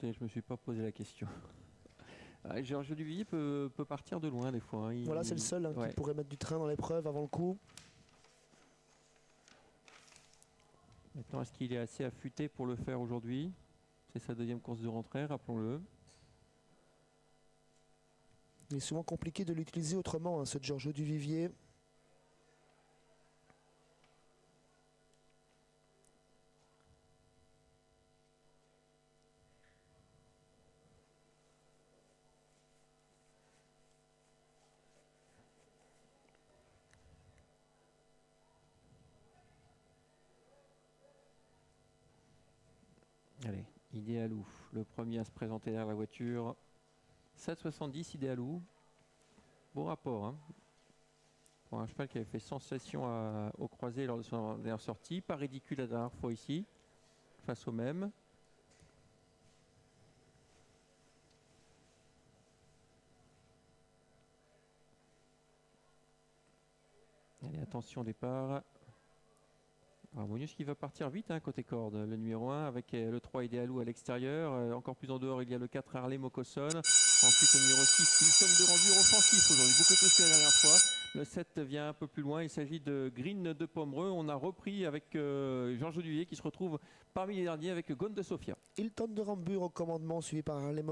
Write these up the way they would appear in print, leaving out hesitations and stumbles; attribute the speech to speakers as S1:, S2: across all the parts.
S1: et je me suis pas posé la question. Georges Duvivier peut partir de loin des fois. Hein.
S2: Voilà, c'est le seul qui pourrait mettre du train dans l'épreuve avant le coup.
S1: Maintenant, est-ce qu'il est assez affûté pour le faire aujourd'hui? C'est sa deuxième course de rentrée, rappelons-le.
S2: Il est souvent compliqué de l'utiliser autrement, hein, ce Giorgio Duvivier.
S1: Allez, Idéalou, le premier à se présenter derrière la voiture. 7,70 Idéalou. Beau rapport. Hein. Pour un cheval qui avait fait sensation au croisé lors de son dernière sortie. Pas ridicule la dernière fois ici, face au même. Allez, attention au départ. Harmonius qui va partir vite hein, côté corde, le numéro 1 avec le 3 Idéalou à l'extérieur. Encore plus en dehors, il y a le 4 Harley Mocosson. Ensuite le numéro 6, Hilton de Rambure offensif aujourd'hui, beaucoup plus que la dernière fois. Le 7 vient un peu plus loin, il s'agit de Green de Pomereux. On a repris avec Georges Duvivier qui se retrouve parmi les derniers avec Gone de Sofia.
S2: Hilton de Rambure au commandement, suivi par Harley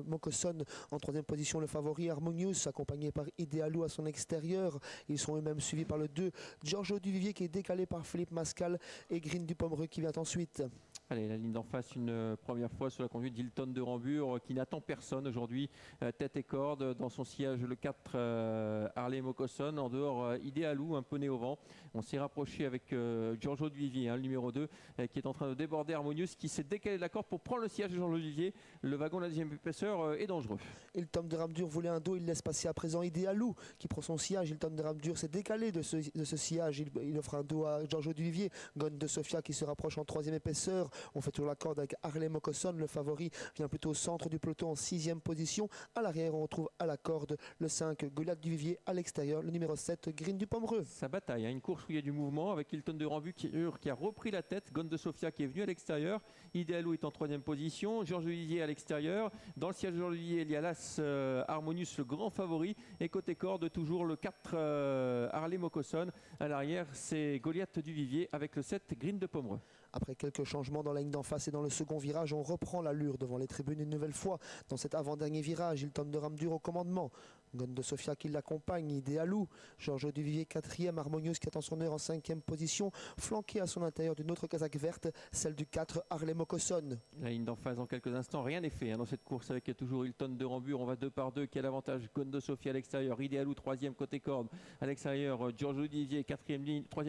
S2: Mocosson en troisième position. Le favori Harmonius, accompagné par Idéalou à son extérieur. Ils sont eux-mêmes suivis par le 2 Giorgio Duvivier qui est décalé par Philippe Mascal et Green du Pomereux qui vient ensuite.
S1: Allez, la ligne d'en face une première fois sous la conduite d'Hilton de Rambure qui n'attend personne aujourd'hui. Tête et corde dans son sillage le 4 Harley Mocosson. En dehors Idéalou, un peu nez au vent. On s'est rapproché avec Giorgio Duvivier, hein, le numéro 2, qui est en train de déborder Harmonius, qui s'est décalé de la corde pour prendre le sillage de Giorgio Duvivier. Le wagon de la deuxième épaisseur est dangereux.
S2: Hilton de Rambure voulait un dos, il laisse passer à présent Idéalou qui prend son sillage. Hilton de Rambure s'est décalé de ce sillage. Il offre un dos à Giorgio Duvivier. Gone de Sofia qui se rapproche en troisième épaisseur. On fait toujours la corde avec Harley Mocosson. Le favori vient plutôt au centre du peloton en sixième position. À l'arrière, on retrouve à la corde le 5 Goliath Duvivier. À l'extérieur, le numéro 7 Green du Pomereux.
S1: Ça bataille, hein, une course où il y a du mouvement avec Hilton de Rambure qui a repris la tête. Gone de Sofia qui est venu à l'extérieur. Idéalou est en troisième position. Georges Duvivier à l'extérieur. Dans le siège de Georges Duvivier, il y a l'As Harmonius, le grand favori. Et côté corde, toujours le 4 Harley Mocosson. À l'arrière, c'est Goliath Duvivier avec le 7 Green de Pomereux.
S2: Après quelques changements dans la ligne d'en face et dans le second virage, on reprend l'allure devant les tribunes une nouvelle fois. Dans cet avant-dernier virage, Hilton de Rambure au commandement. Gone de Sofia qui l'accompagne, Idéalou. Georges Duvivier 4e, Harmonius qui attend son heure en 5e position, flanqué à son intérieur d'une autre casaque verte, celle du 4 Harley Mocosson.
S1: La ligne d'en face dans quelques instants, rien n'est fait hein, dans cette course avec toujours Hilton de Rambure. On va 2 par 2, quel avantage. Gone de Sofia à l'extérieur, Idéalou 3e côté corde à l'extérieur, Giorgio Duvivier 3e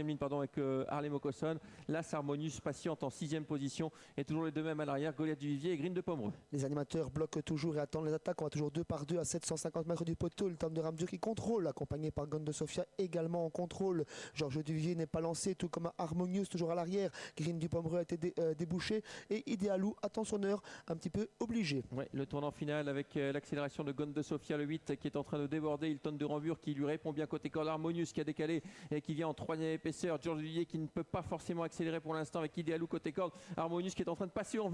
S1: ligne avec Harley Mocosson. L'As Harmonius patiente en 6e position et toujours les deux mêmes à l'arrière, Goliath Duvivier et Green de Pomereux.
S2: Les animateurs bloquent toujours et attendent les attaques. On va toujours 2 par 2 à 750 mètres du poteau. Hilton de Rambure qui contrôle, accompagné par Gone de Sofia également en contrôle. Georges Duvivier n'est pas lancé, tout comme Harmonius toujours à l'arrière. Green du Pomereux a été débouché et Idéalou attend son heure, un petit peu obligé.
S1: Ouais, le tournant final avec l'accélération de Gone de Sofia, le 8 qui est en train de déborder. Hilton de Rambure qui lui répond bien côté corde. Harmonius qui a décalé et qui vient en troisième épaisseur. Georges Duvivier qui ne peut pas forcément accélérer pour l'instant avec Idéalou côté corde. Harmonius qui est en train de passer en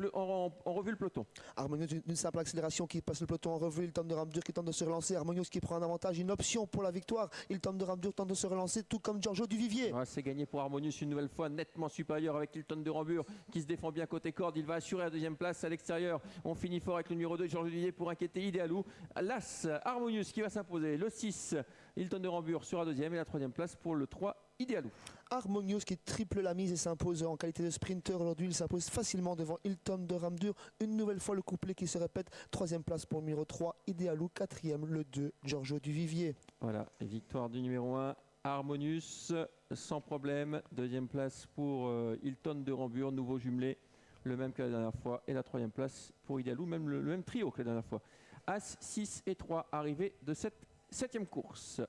S1: revue le peloton.
S2: Harmonius d'une simple accélération qui passe le peloton en revue. Hilton de Rambure qui tente de se relancer. Harmonius qui prend un avantage, une option pour la victoire. Hilton de Rambure tente de se relancer, tout comme Giorgio Duvivier.
S1: Ouais, c'est gagné pour Harmonius une nouvelle fois, nettement supérieur avec Hilton de Rambure qui se défend bien côté corde. Il va assurer la deuxième place à l'extérieur. On finit fort avec le numéro 2 Georges Duvivier pour inquiéter Idéalou. L'As Harmonius qui va s'imposer. Le 6 Hilton de Rambure sera deuxième et la troisième place pour le 3 Idéalou.
S2: Harmonius qui triple la mise et s'impose en qualité de sprinter. Aujourd'hui, il s'impose facilement devant Hilton de Rambure. Une nouvelle fois le couplet qui se répète. Troisième place pour le numéro 3 Idéalou. Quatrième le 2 Giorgio Duvivier.
S1: Voilà, victoire du numéro 1 Harmonius sans problème. Deuxième place pour Hilton de Rambure, nouveau jumelé, le même que la dernière fois. Et la troisième place pour Idéalou, même le même trio que la dernière fois. As 6 et 3 arrivés de cette septième course.